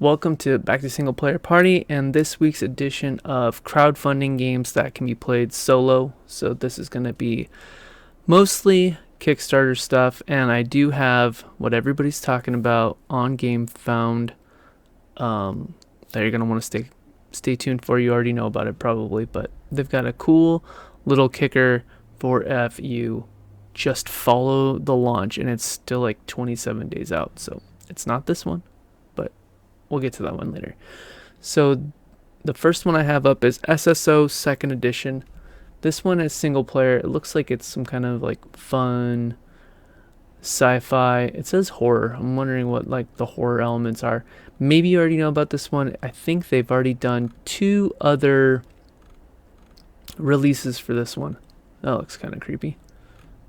Welcome to Back to Single Player Party and this week's edition of crowdfunding games that can be played solo. So this is going to be mostly Kickstarter stuff, and I do have what everybody's talking about on Game Found that you're going to want to stay tuned for. You already know about it probably, but they've got a cool little kicker for if you just follow the launch, and it's still like 27 days out. So it's not this one, but we'll get to that one later. So the first one I have up is SSO Second Edition. This one is single player. It looks like it's some kind of like fun sci-fi. It says horror. I'm wondering what like the horror elements are. Maybe you already know about this one. I think they've already done 2 other releases for this one. That looks kind of creepy.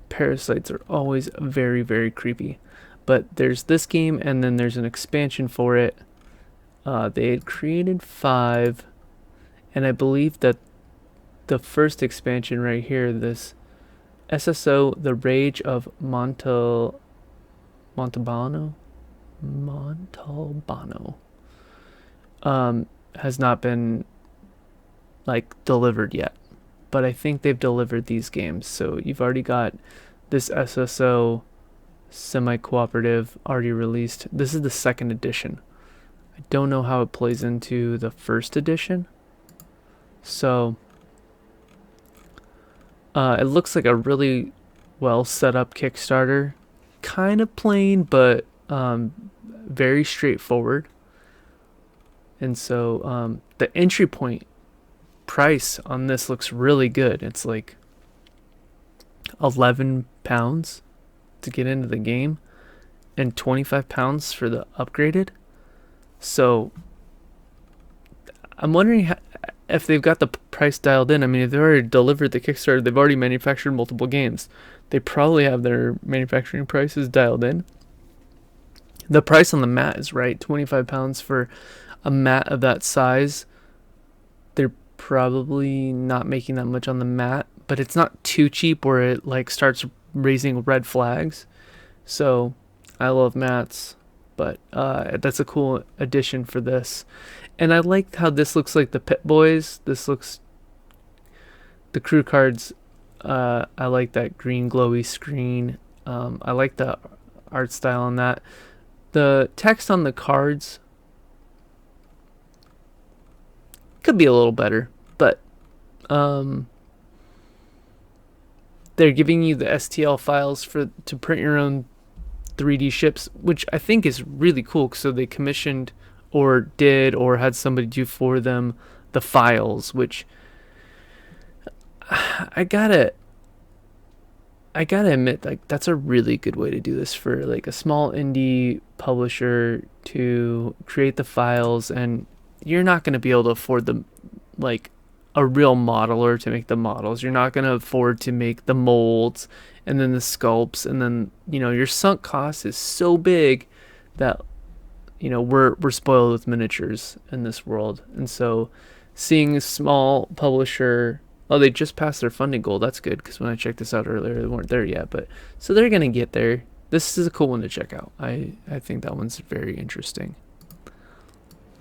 Parasites are always very, very creepy. But there's this game, and then there's an expansion for it. They had created 5, and I believe that the first expansion right here, this SSO, The Rage of Montalbano, has not been like delivered yet. But I think they've delivered these games. So you've already got this SSO semi-cooperative already released. This is the second edition. I don't know how it plays into the first edition. So it looks like a really well set up Kickstarter. Kind of plain, but very straightforward. And so the entry point price on this looks really good. It's like £11 to get into the game and £25 for the upgraded. So I'm wondering if they've got the price dialed in. I mean, if they've already delivered the Kickstarter, they've already manufactured multiple games. They probably have their manufacturing prices dialed in. The price on the mat is right, £25 for a mat of that size. They're probably not making that much on the mat, but it's not too cheap where it like starts raising red flags. So I love mats, but that's a cool addition for this. And I like how this looks like the Pit Boys. This looks, the crew cards, I like that green glowy screen. I like the art style on that. The text on the cards could be a little better, but they're giving you the STL files to print your own 3D ships, which I think is really cool. So they commissioned or had somebody do for them the files, which I gotta admit, like, that's a really good way to do this for like a small indie publisher to create the files. And you're not going to be able to afford the like a real modeler to make the models. You're not going to afford to make the molds and then the sculpts, and then your sunk cost is so big that we're spoiled with miniatures in this world. And so seeing a small publisher, they just passed their funding goal. That's good, because when I checked this out earlier, they weren't there yet, but so they're going to get there. This is a cool one to check out. I think that one's very interesting.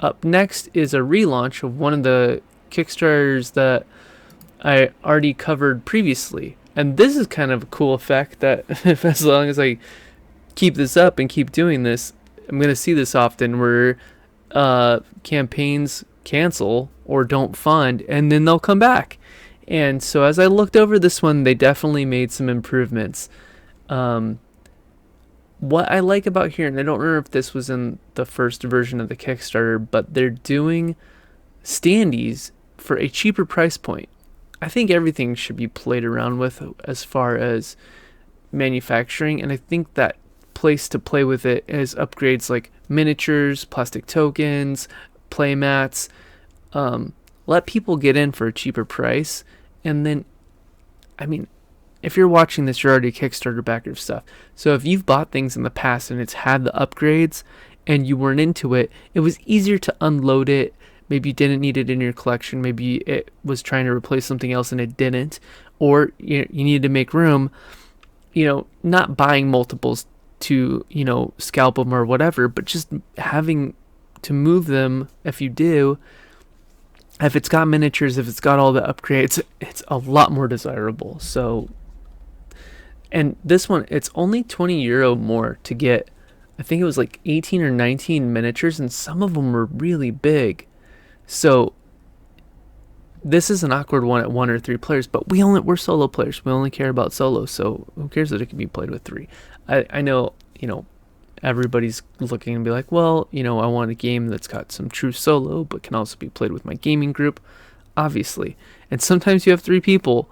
Up next is a relaunch of one of the Kickstarters that I already covered previously. And this is kind of a cool effect that if as long as I keep this up and keep doing this, I'm going to see this often where campaigns cancel or don't fund, and then they'll come back. And so as I looked over this one, they definitely made some improvements. What I like about here, and I don't remember if this was in the first version of the Kickstarter, but they're doing standees for a cheaper price point. I think everything should be played around with as far as manufacturing, and I think that place to play with it is upgrades like miniatures, plastic tokens, play mats. Let people get in for a cheaper price, and then, I mean, if you're watching this, you're already a Kickstarter backer of stuff. So if you've bought things in the past and it's had the upgrades and you weren't into it, it was easier to unload it. Maybe you didn't need it in your collection. Maybe it was trying to replace something else and it didn't. Or you needed to make room. Not buying multiples to, scalp them or whatever, but just having to move them, if you do, if it's got miniatures, if it's got all the upgrades, it's a lot more desirable. So, and this one, it's only €20 more to get. I think it was like 18 or 19 miniatures, and some of them were really big. So this is an awkward one at 1 or 3 players, but we're solo players. We only care about solo, so who cares that it can be played with 3? I know, everybody's looking and be like, well, I want a game that's got some true solo, but can also be played with my gaming group, obviously. And sometimes you have 3 people.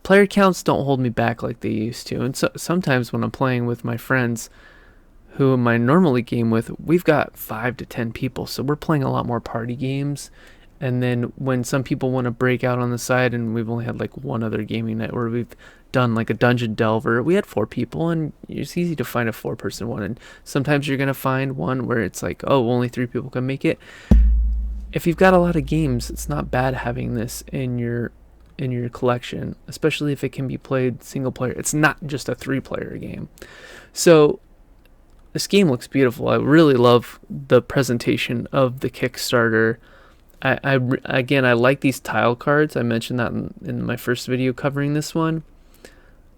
Player counts don't hold me back like they used to. And so sometimes when I'm playing with my friends who I normally game with, we've got 5 to 10 people. So we're playing a lot more party games. And then when some people want to break out on the side, and we've only had like one other gaming night where we've done like a dungeon delver, we had 4 people, and it's easy to find a 4-person one. And sometimes you're going to find one where it's like, oh, only 3 people can make it. If you've got a lot of games, it's not bad having this in your collection, especially if it can be played single player. It's not just a 3-player game. So this game looks beautiful. I really love the presentation of the Kickstarter. I like these tile cards. I mentioned that in my first video covering this one.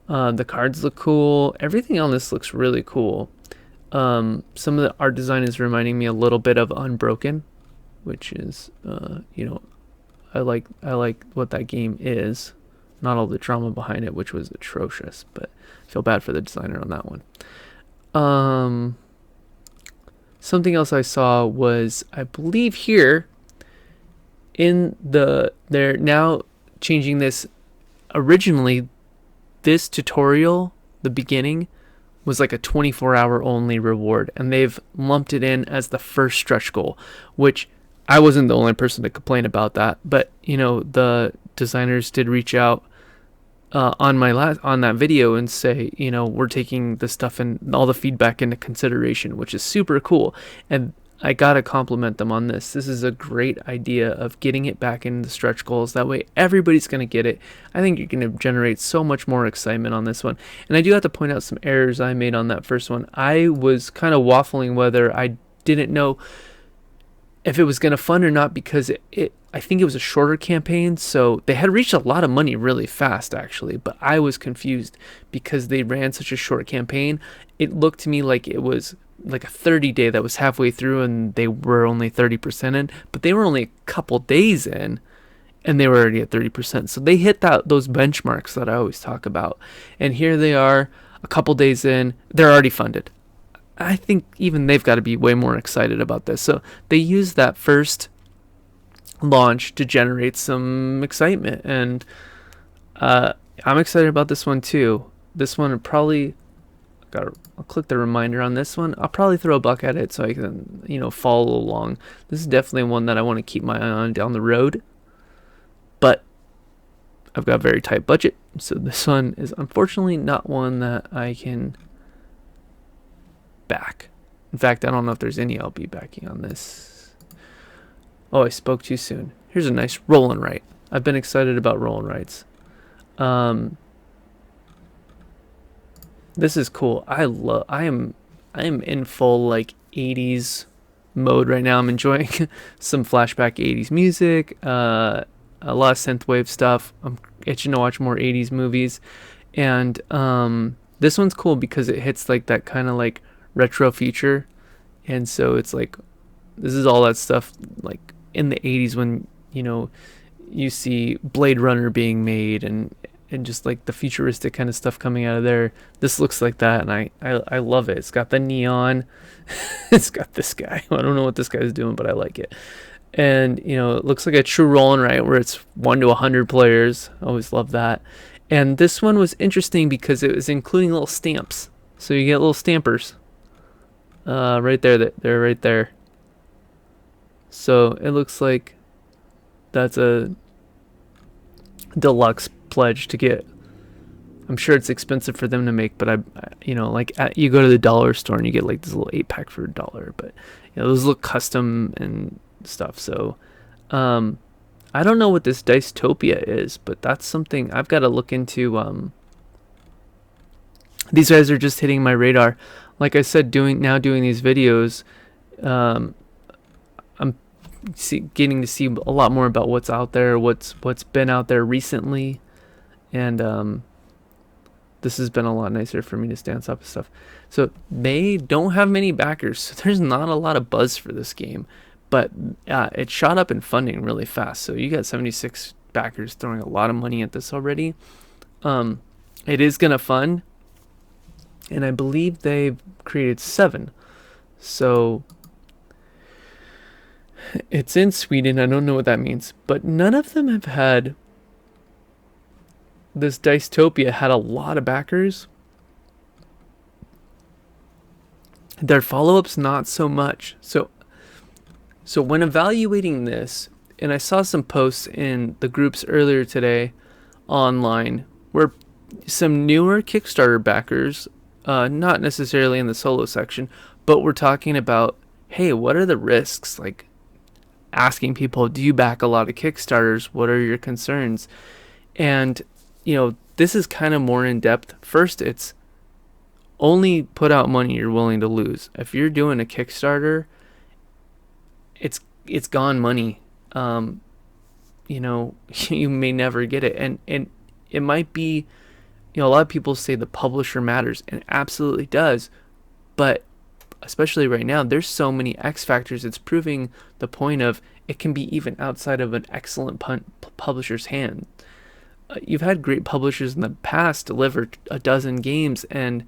The cards look cool. Everything on this looks really cool. Some of the art design is reminding me a little bit of Unbroken, which is, I like what that game is. Not all the drama behind it, which was atrocious, but I feel bad for the designer on that one. Something else I saw was, I believe here, they're now changing this. Originally, this tutorial, the beginning, was like a 24-hour only reward, and they've lumped it in as the first stretch goal, which I wasn't the only person to complain about that. But the designers did reach out on that video and say, we're taking the stuff and all the feedback into consideration, which is super cool. And I gotta compliment them on this. This is a great idea of getting it back into the stretch goals. That way everybody's gonna get it. I think you're gonna generate so much more excitement on this one. And I do have to point out some errors I made on that first one. I was kind of waffling whether I didn't know if it was gonna fund or not, because I think it was a shorter campaign, so they had reached a lot of money really fast actually, but I was confused because they ran such a short campaign. It looked to me like it was like a 30-day that was halfway through and they were only 30% in, but they were only a couple days in and they were already at 30%. So they hit those benchmarks that I always talk about. And here they are a couple days in, they're already funded. I think even they've got to be way more excited about this. So they used that first launch to generate some excitement, and I'm excited about this one too. This one probably I'll click the reminder on this one. I'll probably throw a buck at it so I can, follow along. This is definitely one that I want to keep my eye on down the road. But I've got a very tight budget, so this one is unfortunately not one that I can back. In fact, I don't know if there's any I'll be backing on this. Oh, I spoke too soon. Here's a nice roll and write. I've been excited about roll and writes. This is cool. I am in full like 80s mode right now. I'm enjoying some flashback 80s music, a lot of synthwave stuff. I'm itching to watch more 80s movies, and this one's cool because it hits like that kind of like retro future, and so it's like this is all that stuff like in the 80s when you see Blade Runner being made and just like the futuristic kind of stuff coming out of there. This looks like that, and I love it. It's got the neon. It's got this guy. I don't know what this guy's doing, but I like it. And it looks like a true roll and write where it's 1 to 100 players. I always love that. And this one was interesting because it was including little stamps, so you get little stampers right there. They're right there. So it looks like that's a deluxe pledge to get. I'm sure it's expensive for them to make, but you go to the dollar store and you get like this little 8-pack for $1, but those look custom and stuff. So I don't know what this Dicetopia is, but that's something I've got to look into. These guys are just hitting my radar. Like I said, doing these videos, Um, I'm getting to see a lot more about what's out there, what's been out there recently, and this has been a lot nicer for me to stay on top of stuff. So they don't have many backers, so there's not a lot of buzz for this game, but it shot up in funding really fast. So you got 76 backers throwing a lot of money at this already. It is gonna fund, and I believe they've created 7. So it's in Sweden. I don't know what that means, but none of them have had. This Dicetopia had a lot of backers. Their follow-ups not so much. So when evaluating this, and I saw some posts in the groups earlier today online where some newer Kickstarter backers, not necessarily in the solo section, but we're talking about, hey, what are the risks? Like asking people, do you back a lot of Kickstarters? What are your concerns? And, this is kind of more in depth. First, it's only put out money you're willing to lose. If you're doing a Kickstarter, it's gone money. You may never get it. And it might be, a lot of people say the publisher matters, and it absolutely does. But especially right now, there's so many X factors. It's proving the point of it can be even outside of an excellent publisher's hand. You've had great publishers in the past deliver a dozen games, and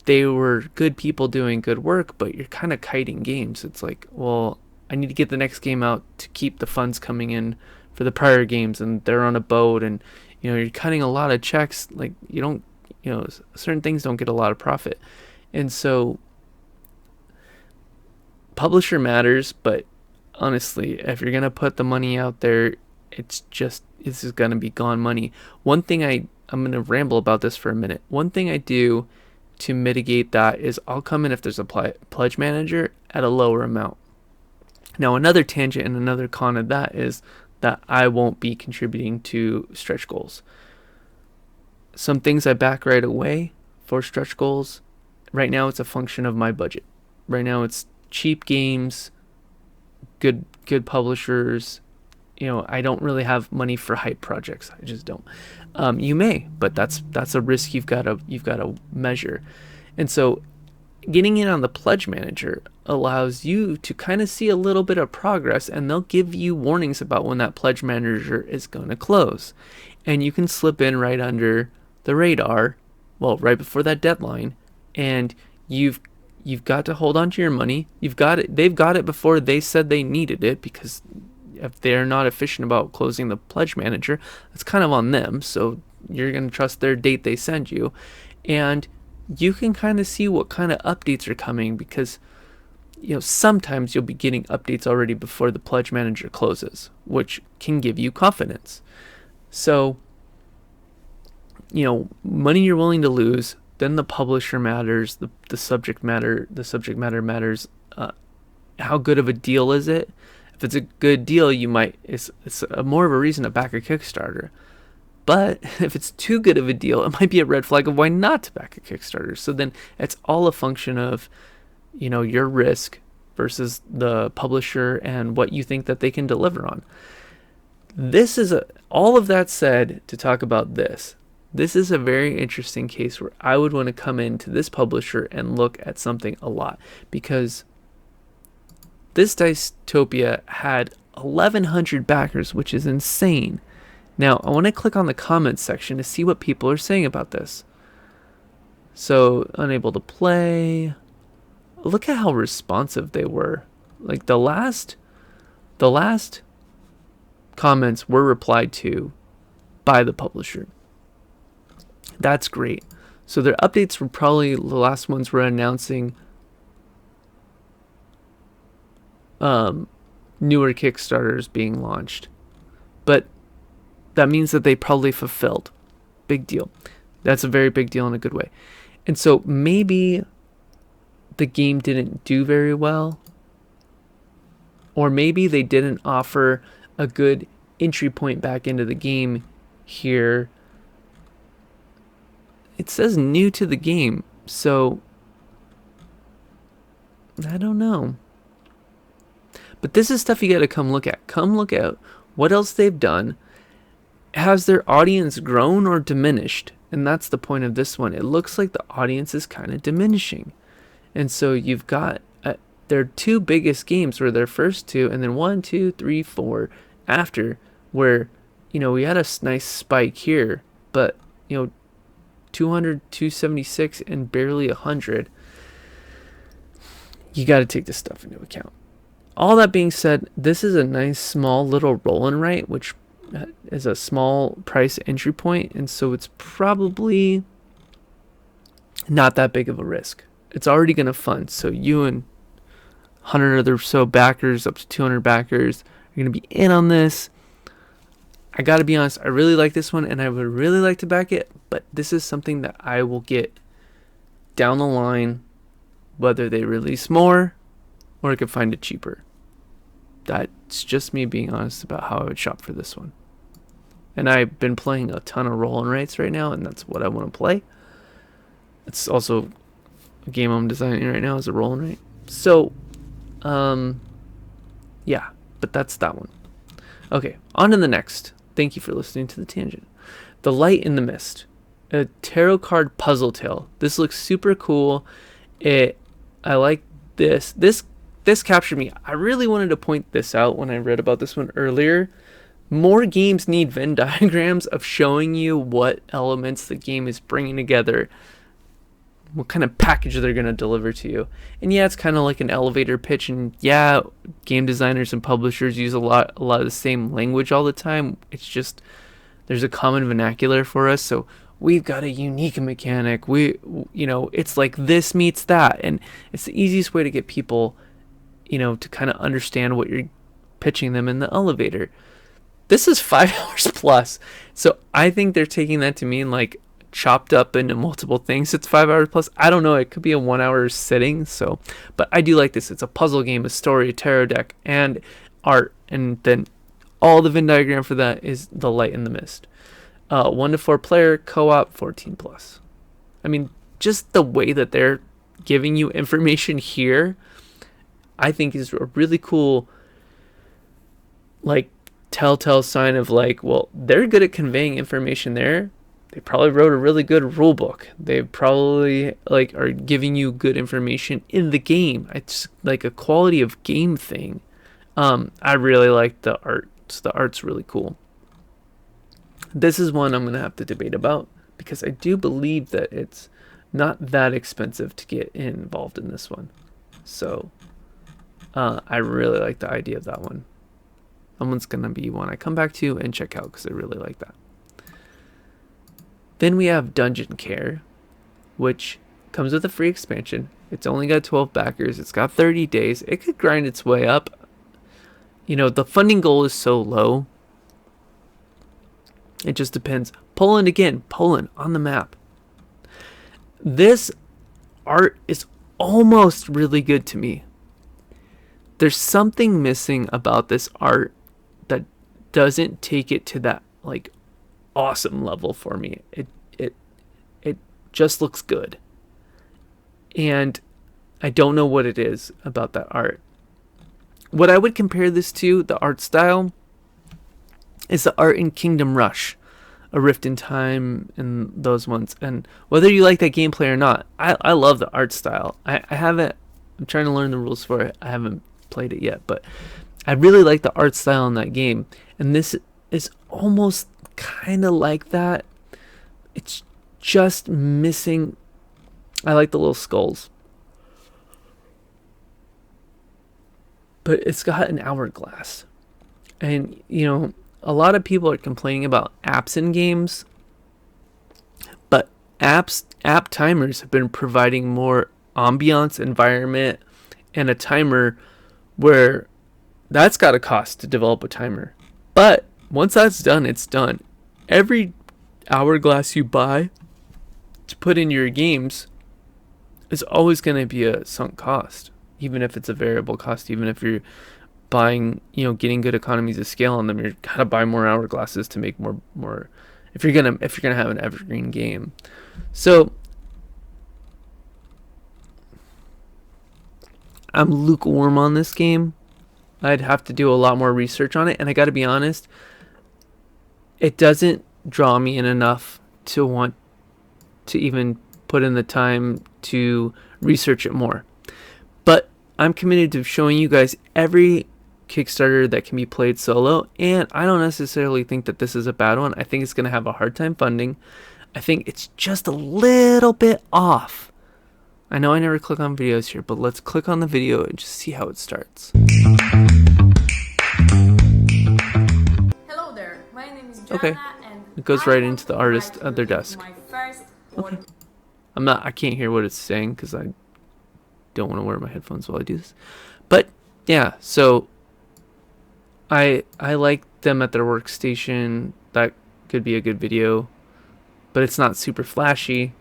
they were good people doing good work, but you're kind of kiting games. It's like, well, I need to get the next game out to keep the funds coming in for the prior games, and they're on a boat, and you're cutting a lot of checks. Like you don't, certain things don't get a lot of profit, and so publisher matters. But honestly, if you're gonna put the money out there, this is gonna be gone money. One thing I'm gonna ramble about this for a minute. One thing I do to mitigate that is I'll come in if there's a pledge manager at a lower amount. Now another tangent and another con of that is that I won't be contributing to stretch goals. Some things I back right away for stretch goals. Right now it's a function of my budget. Right now it's cheap games, good publishers. I don't really have money for hype projects. I just don't. You may, but that's a risk you've got to measure. And so getting in on the pledge manager allows you to kind of see a little bit of progress, and they'll give you warnings about when that pledge manager is going to close. And you can slip in right under the radar, well, right before that deadline, and you've got to hold on to your money. You've got it. They've got it before they said they needed it, because if they're not efficient about closing the pledge manager, that's kind of on them. So you're going to trust their date they send you. And you can kind of see what kind of updates are coming, because sometimes you'll be getting updates already before the pledge manager closes, which can give you confidence. So money you're willing to lose, then the publisher matters, the subject matter matters. How good of a deal is it? If it's a good deal, it's more of a reason to back a Kickstarter. But if it's too good of a deal, it might be a red flag of why not to back a Kickstarter. So then it's all a function of, your risk versus the publisher and what you think that they can deliver on. All of that said, to talk about this. This is a very interesting case where I would want to come into this publisher and look at something a lot, because this Dicetopia had 1,100 backers, which is insane. Now, I want to click on the comments section to see what people are saying about this. So, unable to play. Look at how responsive they were. Like the last comments were replied to by the publisher. That's great. So their updates were probably the last ones were announcing newer Kickstarters being launched. But that means that they probably fulfilled. Big deal. That's a very big deal in a good way. And so maybe the game didn't do very well, or maybe they didn't offer a good entry point back into the game here. It says new to the game, so I don't know. But this is stuff you got to come look at. Come look at what else they've done. Has their audience grown or diminished? And that's the point of this one. It looks like the audience is kind of diminishing. And so you've got their two biggest games were their first two, and then 1, 2, 3, 4 after, where, we had a nice spike here, but, 200, 276, and barely 100. You got to take this stuff into account. All that being said, this is a nice small little roll-in rate, which is a small price entry point, and so it's probably not that big of a risk. It's already going to fund, so you and 100 or so backers, up to 200 backers, are going to be in on this. I got to be honest, I really like this one, and I would really like to back it, but this is something that I will get down the line, whether they release more or I could find it cheaper. That's just me being honest about how I would shop for this one. And I've been playing a ton of roll-in rates right now, and that's what I want to play. It's also a game I'm designing right now as a roll-in rate. So, yeah, but that's that one. Okay, on to the next. Thank you for listening to the tangent. The Light in the Mist, a tarot card puzzle tale. This looks super cool. I like this. This captured me. I really wanted to point this out when I read about this one earlier. More games need Venn diagrams of showing you what elements the game is bringing together, what kind of package they're going to deliver to you. And yeah, it's kind of like an elevator pitch, and yeah, game designers and publishers use a lot of the same language all the time. It's just there's a common vernacular for us, so we've got a unique mechanic. It's like this meets that, and it's the easiest way to get people, to kind of understand what you're pitching them in the elevator. This is 5 hours plus, so I think they're taking that to mean like chopped up into multiple things. It's 5 hours plus. I don't know. It could be a 1 hour sitting. So, but I do like this. It's a puzzle game, a story, a tarot deck, and art. And then all the Venn diagram for that is The Light in the Mist. 1 to 4 player, co-op, 14 plus. I mean, just the way that they're giving you information here, I think is a really cool, like, telltale sign of like, well, they're good at conveying information there. They probably wrote a really good rule book. They probably like are giving you good information in the game. It's like a quality of game thing. I really like the art. The art's really cool. This is one I'm going to have to debate about because I do believe that it's not that expensive to get involved in this one. So I really like the idea of that one. That one's going to be one I come back to and check out because I really like that. Then we have Dungeon Care, which comes with a free expansion. It's only got 12 backers. It's got 30 days. It could grind its way up. The funding goal is so low. It just depends. Poland again. Poland on the map. This art is almost really good to me. There's something missing about this art that doesn't take it to that like awesome level for me. It just looks good. And I don't know what it is about that art. What I would compare this to, the art style, is the art in Kingdom Rush, A Rift in Time, and those ones. And whether you like that gameplay or not, I love the art style. I'm trying to learn the rules for it. I haven't played it yet, but I really like the art style in that game. And this is almost kind of like that. It's just missing. I like the little skulls, but it's got an hourglass. And a lot of people are complaining about apps in games, but app timers have been providing more ambiance, environment, and a timer where that's got a cost to develop a timer. But once that's done, it's done. Every hourglass you buy to put in your games is always going to be a sunk cost, even if it's a variable cost, even if you're buying, getting good economies of scale on them. You're gotta buy more hourglasses to make more if you're gonna have an evergreen game. So I'm lukewarm on this game. I'd have to do a lot more research on it, and I gotta be honest, it doesn't draw me in enough to want to even put in the time to research it more. But I'm committed to showing you guys every Kickstarter that can be played solo, and I don't necessarily think that this is a bad one. I think it's going to have a hard time funding. I think it's just a little bit off. I know I never click on videos here, but let's click on the video and just see how it starts. Hello there, my name is Jana, Okay, and it goes right into the I artist would at their like to desk. my first Okay. I can't hear what it's saying because I don't want to wear my headphones while I do this. But yeah, so I like them at their workstation. That could be a good video, but it's not super flashy,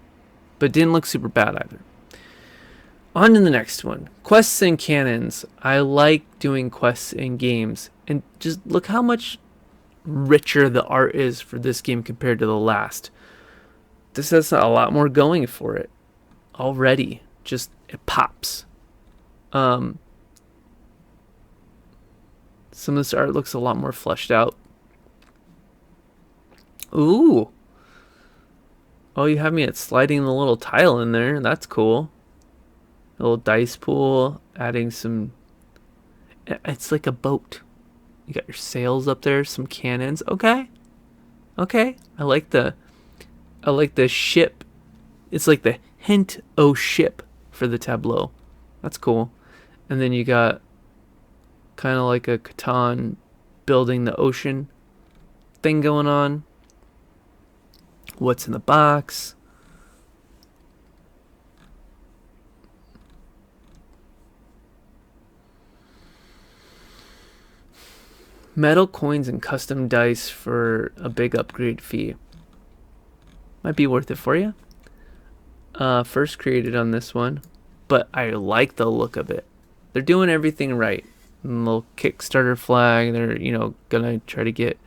but didn't look super bad either. On to the next one. Quests and cannons. I like doing quests in games, and just look how much richer the art is for this game compared to the last. This has a lot more going for it already. Just it pops. Some of this art looks a lot more fleshed out. Ooh. Oh, you have me at sliding the little tile in there. That's cool. A little dice pool, adding some... It's like a boat. You got your sails up there, some cannons. Okay. Okay. I like the ship. It's like the hint o ship for the tableau. That's cool. And then you got kind of like a Catan building the ocean thing going on. What's in the box? Metal coins and custom dice for a big upgrade fee. Might be worth it for you. First created on this one, but I like the look of it. They're doing everything right. Little Kickstarter flag. They're gonna try to get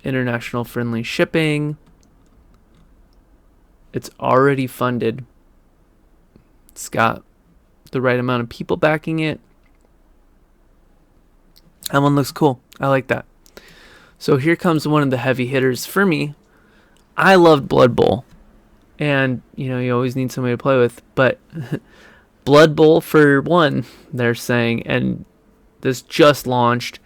international friendly shipping. It's already funded. It's got the right amount of people backing it. That one looks cool. I like that. So here comes one of the heavy hitters for me. I loved Blood Bowl. And, you always need somebody to play with. But Blood Bowl for one, they're saying. And this just launched.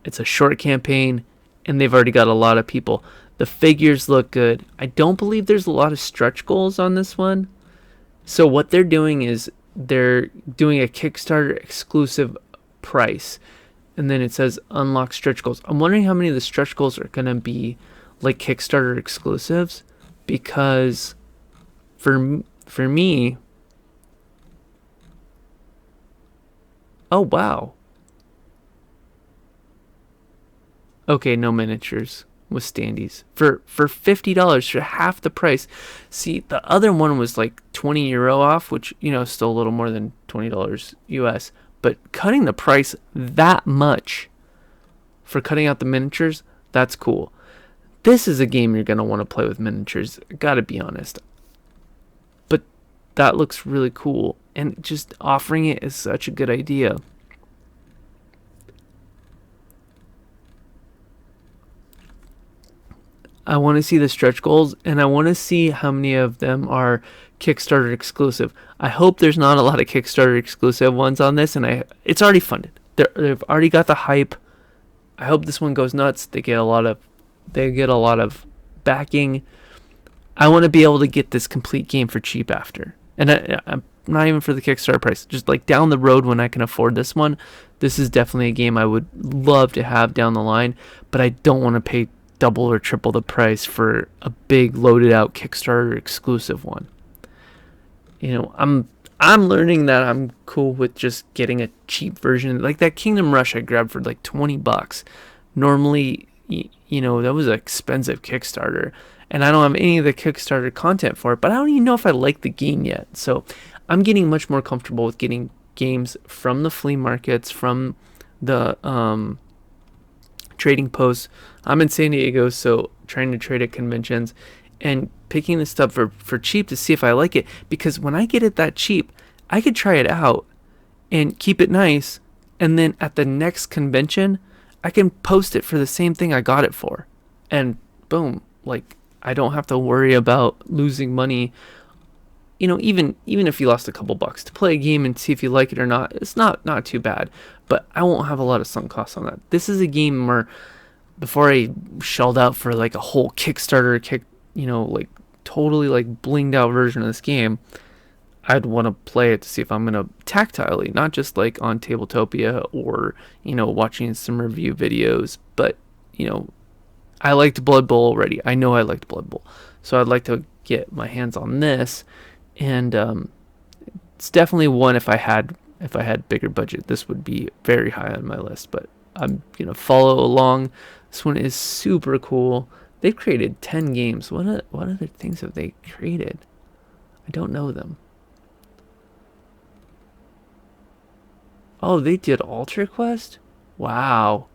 It's a short campaign. And they've already got a lot of people. The figures look good. I don't believe there's a lot of stretch goals on this one. So what they're doing is they're doing a Kickstarter exclusive price. And then it says unlock stretch goals. I'm wondering how many of the stretch goals are going to be like Kickstarter exclusives. Because for me... Oh, wow. Okay, no miniatures with standees. For $50, for half the price. See, the other one was like €20 off, which, still a little more than $20 US. But cutting the price that much for cutting out the miniatures, that's cool. This is a game you're going to want to play with miniatures, gotta be honest. But that looks really cool. And just offering it is such a good idea. I want to see the stretch goals, and I want to see how many of them are Kickstarter exclusive. I hope there's not a lot of Kickstarter exclusive ones on this, and it's already funded. They've already got the hype. I hope this one goes nuts. They get a lot of backing. I want to be able to get this complete game for cheap after, and I'm not even for the Kickstarter price. Just like down the road when I can afford this one, this is definitely a game I would love to have down the line. But I don't want to pay double or triple the price for a big loaded out Kickstarter exclusive one. I'm learning that I'm cool with just getting a cheap version. Like that Kingdom Rush I grabbed for like $20. Normally, that was an expensive Kickstarter, and I don't have any of the Kickstarter content for it, but I don't even know if I like the game yet. So I'm getting much more comfortable with getting games from the flea markets, from the trading posts. I'm in San Diego, so trying to trade at conventions and picking this stuff for cheap to see if I like it. Because when I get it that cheap, I could try it out and keep it nice, and then at the next convention, I can post it for the same thing I got it for. And boom, like I don't have to worry about losing money. Even if you lost a couple bucks to play a game and see if you like it or not, it's not too bad. But I won't have a lot of sunk costs on that. This is a game where before I shelled out for like a whole Kickstarter like totally like blinged out version of this game, I'd want to play it to see if I'm gonna tactilely, not just like on Tabletopia or watching some review videos, but I liked Blood Bowl already. I know I liked Blood Bowl, so I'd like to get my hands on this, and it's definitely one if I had bigger budget, this would be very high on my list. But I'm gonna follow along. This one is super cool. They've created 10 games. What other things have they created? I don't know them. Oh, they did Ultra Quest? Wow.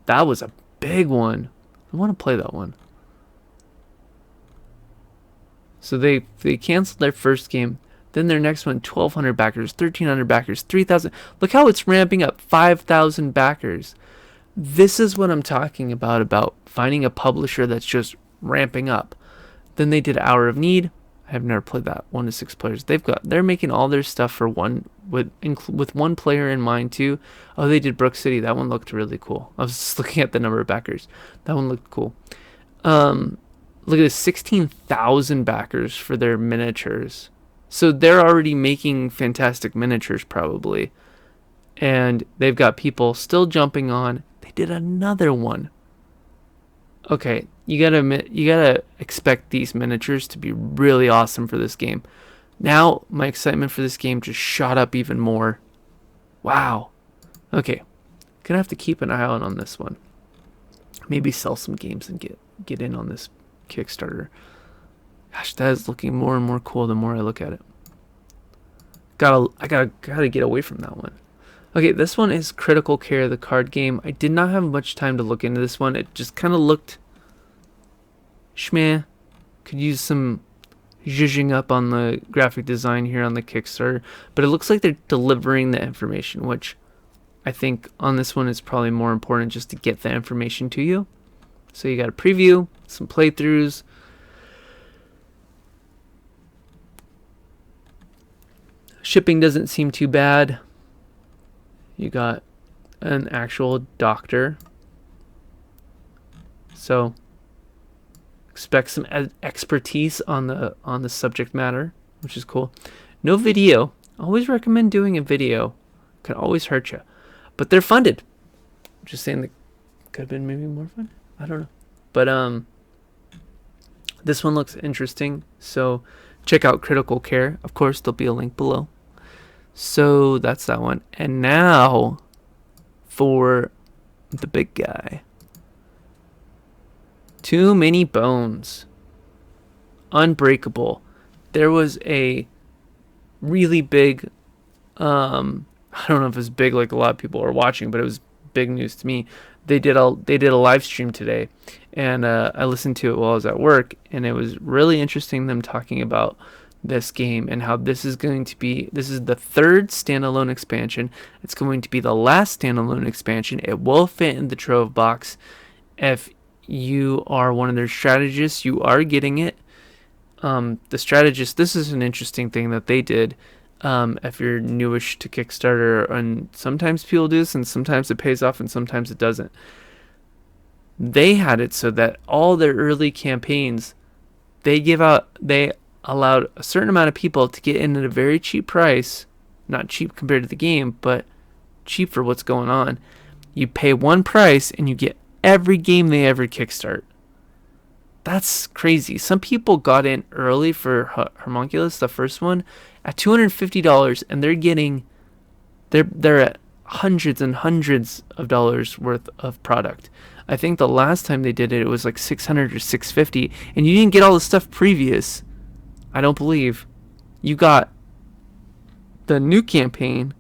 That was a big one. I want to play that one. So they canceled their first game. Then their next one, 1,200 backers, 1,300 backers, 3,000. Look how it's ramping up, 5,000 backers. This is what I'm talking about finding a publisher that's just ramping up. Then they did Hour of Need. I have never played that. 1 to 6 players. They're making all their stuff for one with one player in mind too. Oh, they did Brook City. That one looked really cool. I was just looking at the number of backers. That one looked cool. Look at this, 16,000 backers for their miniatures. So they're already making fantastic miniatures probably, and they've got people still jumping on. They did another one. Okay, you gotta expect these miniatures to be really awesome for this game. Now my excitement for this game just shot up even more. Wow. Okay, gonna have to keep an eye out on this one. Maybe sell some games and get in on this Kickstarter. Gosh, that is looking more and more cool the more I look at it. I gotta get away from that one. Okay, this one is Critical Care, the card game. I did not have much time to look into this one. It just kind of looked schmeh. Could use some zhuzhing up on the graphic design here on the Kickstarter. But it looks like they're delivering the information, which I think on this one is probably more important, just to get the information to you. So you got a preview, some playthroughs. Shipping doesn't seem too bad. You got an actual doctor. So expect some expertise on the subject matter, which is cool. No video. Always recommend doing a video. Can always hurt you. But they're funded. Just saying that could have been maybe more fun. I don't know. But this one looks interesting. So check out Critical Care. Of course, there'll be a link below. So that's that one. And now for the big guy. Too Many Bones. Unbreakable. There was a really big, I don't know if it's big like a lot of people are watching, but it was big news to me. They did a live stream today, and I listened to it while I was at work, and it was really interesting them talking about this game and how this is the third standalone expansion. It's going to be the last standalone expansion. It will fit in the Trove box. If you are one of their strategists, you are getting it. The strategist, this is an interesting thing that they did. If you're newish to Kickstarter, and sometimes people do this and sometimes it pays off and sometimes it doesn't. They had it so that all their early campaigns, they allowed a certain amount of people to get in at a very cheap price. Not cheap compared to the game, but cheap for what's going on. You pay one price and you get every game they ever kickstart. That's crazy. Some people got in early for Homunculus, the first one, at $250, and they're at hundreds and hundreds of dollars worth of product. I think the last time they did it, it was like $600 or $650, and you didn't get all the stuff previous. I don't believe. You got the new campaign,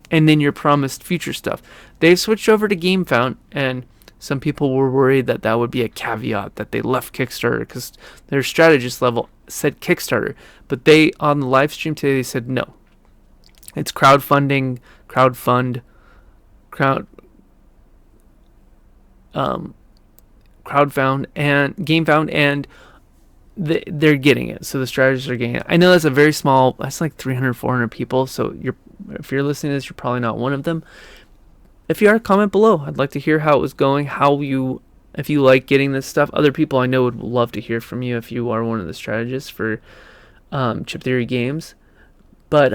and then you're promised future stuff. They've switched over to GameFound, and some people were worried that would be a caveat that they left Kickstarter because their strategist level said Kickstarter, but they on the live stream today they said no. It's crowdfunding, crowdfund, crowd, crowdfound and GameFound, and they're getting it. So the strategists are getting it. I know that's a very small. That's like 300, 400 people. So if you're listening to this, you're probably not one of them. If you are, comment below. I'd like to hear how it was going. If you like getting this stuff. Other people I know would love to hear from you if you are one of the strategists for Chip Theory Games. But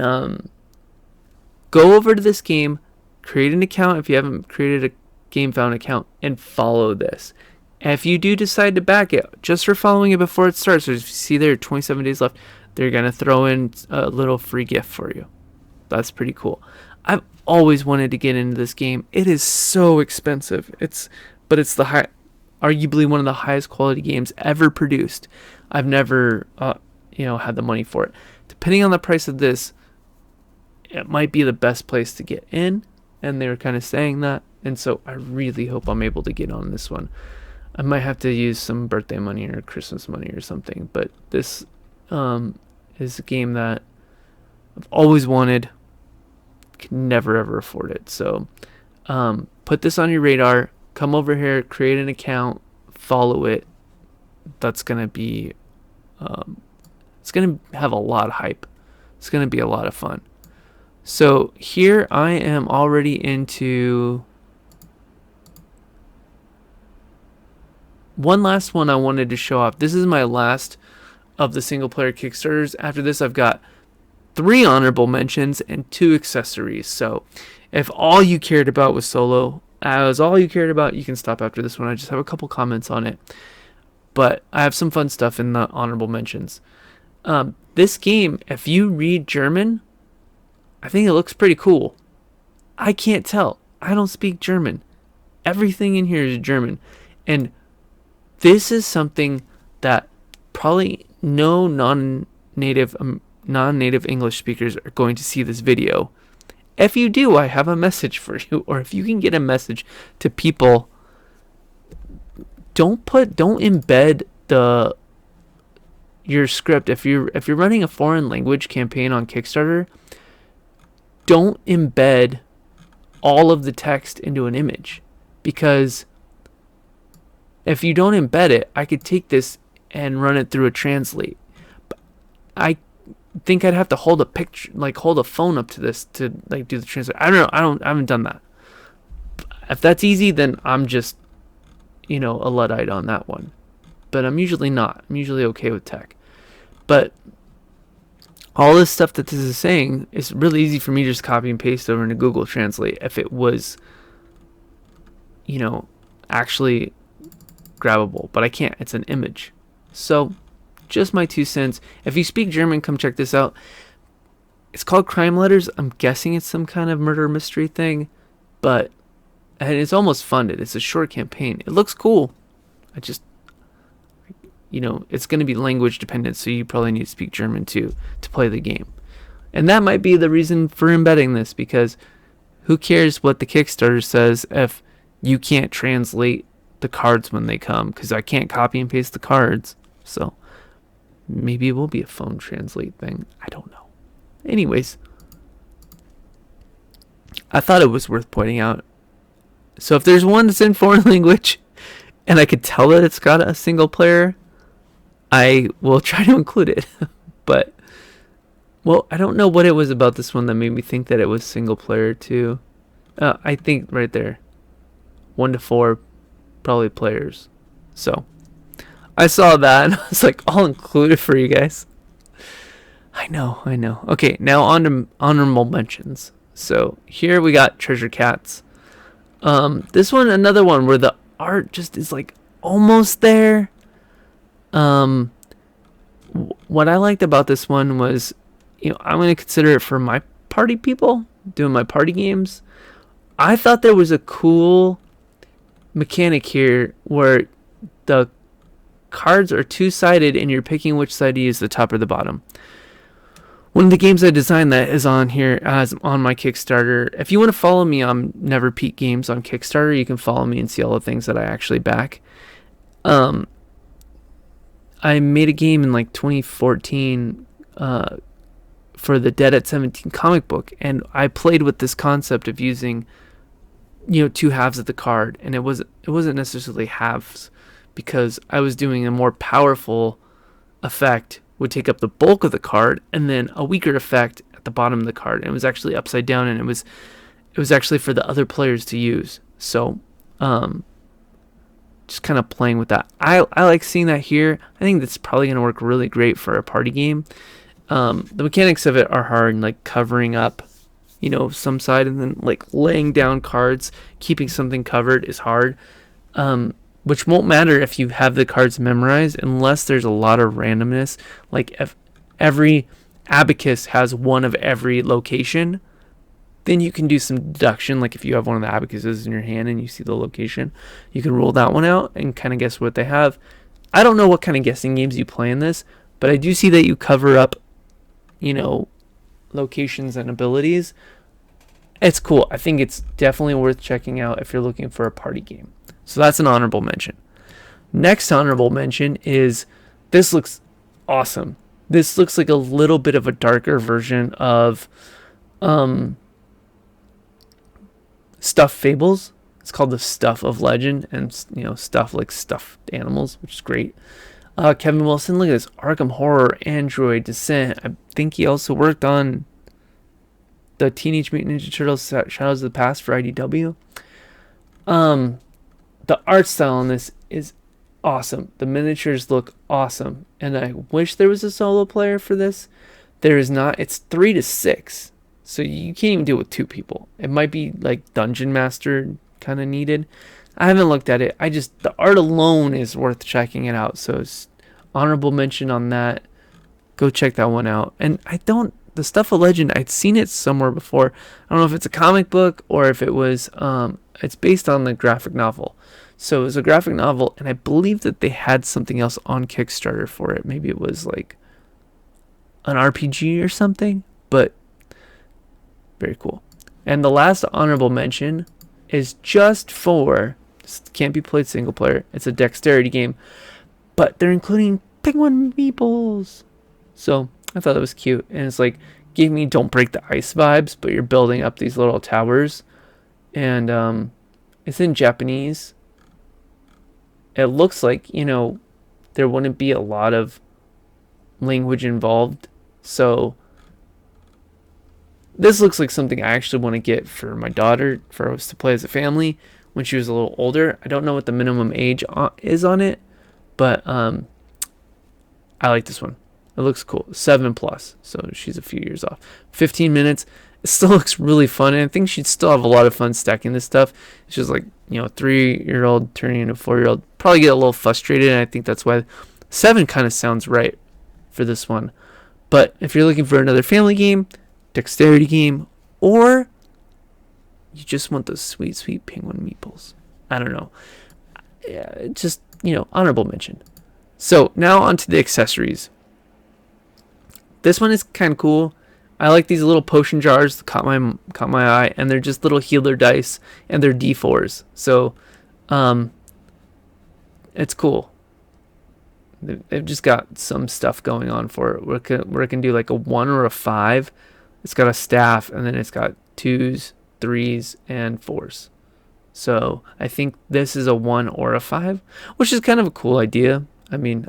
go over to this game, create an account if you haven't created a GameFound account, and follow this. And if you do decide to back it, just for following it before it starts, or if you see there are 27 days left, they're going to throw in a little free gift for you. That's pretty cool. I've always wanted to get into this game. It is so expensive. But it's arguably one of the highest quality games ever produced. I've never, had the money for it. Depending on the price of this, it might be the best place to get in, and they were kind of saying that, and so I really hope I'm able to get on this one. I might have to use some birthday money or Christmas money or something, but this is a game that I've always wanted, can never ever afford it. So put this on your radar, come over here, create an account, follow it. That's gonna be it's gonna have a lot of hype. It's gonna be a lot of fun. So here I am already into one last one I wanted to show off. This is my last of the single player Kickstarters. After this, I've got 3 honorable mentions and 2 accessories. So if all you cared about was solo, as all you cared about, you can stop after this one. I just have a couple comments on it. But I have some fun stuff in the honorable mentions. This game, if you read German, I think it looks pretty cool. I can't tell. I don't speak German. Everything in here is German. And this is something that probably no non-native English speakers are going to see this video. If you do, I have a message for you. Or if you can get a message to people, don't embed your script. If you're running a foreign language campaign on Kickstarter, don't embed all of the text into an image, because if you don't embed it, I could take this and run it through a translate. But I think I'd have to hold a phone up to this to do the translate. I don't know. I haven't done that. If that's easy, then I'm just, a Luddite on that one. But I'm usually not. I'm usually okay with tech. But all this stuff that this is saying is really easy for me to just copy and paste over into Google Translate if it was, actually grabbable. But I can't. It's an image. So, just my 2 cents. If you speak German, come check this out. It's called Crime Letters. I'm guessing it's some kind of murder mystery thing. And it's almost funded. It's a short campaign. It looks cool. It's going to be language dependent, so you probably need to speak German to play the game. And that might be the reason for embedding this, because who cares what the Kickstarter says if you can't translate the cards when they come, because I can't copy and paste the cards. So maybe it will be a phone translate thing. I don't know. Anyways, I thought it was worth pointing out. So if there's one that's in foreign language and I could tell that it's got a single player, I will try to include it. But, I don't know what it was about this one that made me think that it was single player too. I think right there, 1 to 4 probably players. So I saw that and I was like, I'll include it for you guys. I know. Okay, now on to honorable mentions. So here we got Treasure Cats. This one, another one where the art just is like almost there. What I liked about this one was, I'm going to consider it for my party people doing my party games. I thought there was a cool mechanic here where the cards are 2-sided and you're picking which side to use, the top or the bottom. One of the games I designed that is on here as on my Kickstarter. If you want to follow me on Never Peak Games on Kickstarter, you can follow me and see all the things that I actually back. I made a game in like 2014 for the Dead at 17 comic book, and I played with this concept of using, two halves of the card, and it wasn't necessarily halves, because I was doing a more powerful effect would take up the bulk of the card, and then a weaker effect at the bottom of the card, and it was actually upside down, and it was actually for the other players to use. So just kind of playing with that. I like seeing that here. I think that's probably going to work really great for a party game. The mechanics of it are hard, like covering up, some side, and then like laying down cards, keeping something covered is hard. Which won't matter if you have the cards memorized, unless there's a lot of randomness. Like if every abacus has one of every location, then you can do some deduction. Like if you have one of the abacuses in your hand and you see the location, you can rule that one out and kind of guess what they have. I don't know what kind of guessing games you play in this, but I do see that you cover up, locations and abilities. It's cool. I think it's definitely worth checking out if you're looking for a party game. So that's an honorable mention. Next honorable mention is, this looks awesome. This looks like a little bit of a darker version of Stuff Fables. It's called the Stuff of Legend, and stuff like stuffed animals, which is great. Kevin Wilson, look at this. Arkham Horror, Android, Descent. I think he also worked on the Teenage Mutant Ninja Turtles Shadows of the Past for IDW. The art style on this is awesome. The miniatures look awesome. And I wish there was a solo player for this. There is not. It's 3 to 6. So you can't even do it with 2 people. It might be like Dungeon Master kind of needed. I haven't looked at it. The art alone is worth checking it out. So it's honorable mention on that. Go check that one out. And the Stuff of Legend, I'd seen it somewhere before. I don't know if it's a comic book or if it was, it's based on the graphic novel. So it was a graphic novel, and I believe that they had something else on Kickstarter for it. Maybe it was like an RPG or something, but very cool. And the last honorable mention is just for, can't be played single player. It's a dexterity game, but they're including penguin meeples. So I thought that was cute. And it's like, gave me Don't Break the Ice vibes, but you're building up these little towers. And it's in Japanese. It looks like, there wouldn't be a lot of language involved. So this looks like something I actually want to get for my daughter, for us to play as a family when she was a little older. I don't know what the minimum age is on it, but I like this one. It looks cool. 7+, so she's a few years off. 15 minutes. It still looks really fun, and I think she'd still have a lot of fun stacking this stuff. It's just like, 3-year-old turning into 4-year-old. Probably get a little frustrated, and I think that's why 7 kind of sounds right for this one. But if you're looking for another family game, dexterity game, or you just want those sweet, sweet penguin meeples, I don't know. Yeah, just, honorable mention. So now onto the accessories. This one is kind of cool. I like these little potion jars that caught my eye, and they're just little healer dice, and they're D4s. So, it's cool. They've just got some stuff going on for it, where it can do like a 1 or a 5. It's got a staff, and then it's got 2s, 3s, and 4s. So I think this is a 1 or a 5, which is kind of a cool idea. I mean,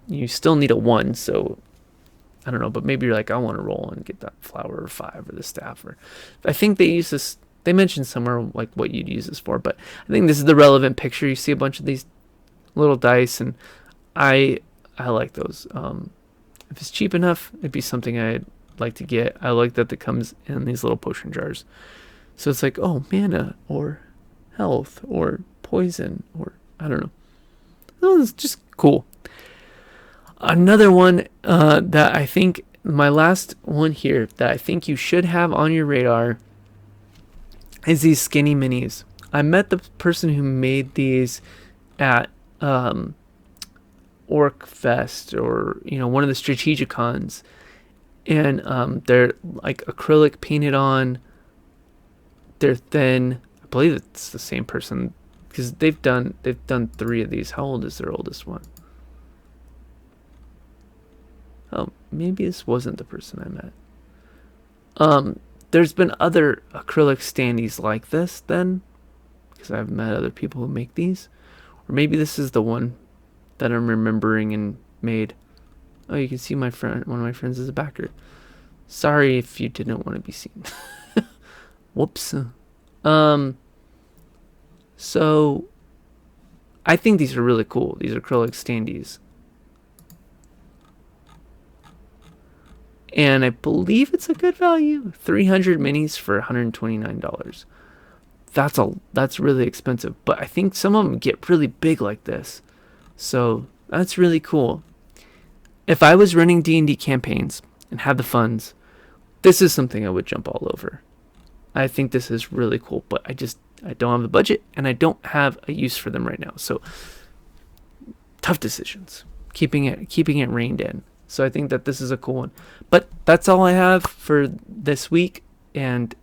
you still need a 1, so I don't know, but maybe you're like, I want to roll and get that flower or 5 or the staff. Or I think they use this. They mentioned somewhere like what you'd use this for, but I think this is the relevant picture. You see a bunch of these little dice, and I like those. If it's cheap enough, it'd be something I'd like to get. I like that it comes in these little potion jars. So it's like, oh, mana or health or poison or I don't know. Oh, it's just cool. Another one that I think, my last one here that I think you should have on your radar is these skinny minis. I met the person who made these at Orc Fest, or one of the Strategicons, and they're like acrylic painted on. They're thin. I believe it's the same person, because they've done 3 of these. How old is their oldest one? Oh, maybe this wasn't the person I met. There's been other acrylic standees like this then, because I've met other people who make these. Or maybe this is the one that I'm remembering and made. Oh, you can see my friend. One of my friends is a backer. Sorry if you didn't want to be seen. Whoops. So I think these are really cool. These acrylic standees. And I believe it's a good value. 300 minis for $129. That's really expensive, but I think some of them get really big like this. So that's really cool. If I was running D&D campaigns and had the funds, this is something I would jump all over. I think this is really cool, but I don't have the budget and I don't have a use for them right now. So tough decisions. Keeping it reined in. So I think that this is a cool one. But that's all I have for this week, and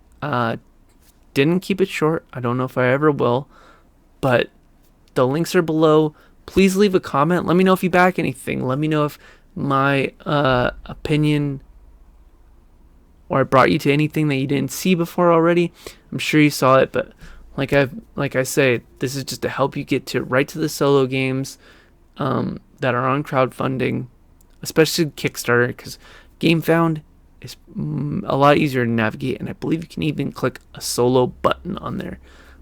didn't keep it short. I don't know if I ever will, but the links are below. Please leave a comment. Let me know if you back anything. Let me know if my opinion or I brought you to anything that you didn't see before already. I'm sure you saw it, but like I say, this is just to help you get right to the solo games that are on crowdfunding, especially Kickstarter, because GameFound is a lot easier to navigate, and I believe you can even click a solo button on there.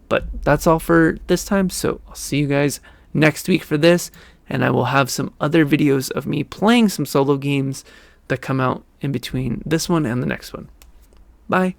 But that's all for this time, so I'll see you guys next week for this, and I will have some other videos of me playing some solo games that come out in between this one and the next one. Bye.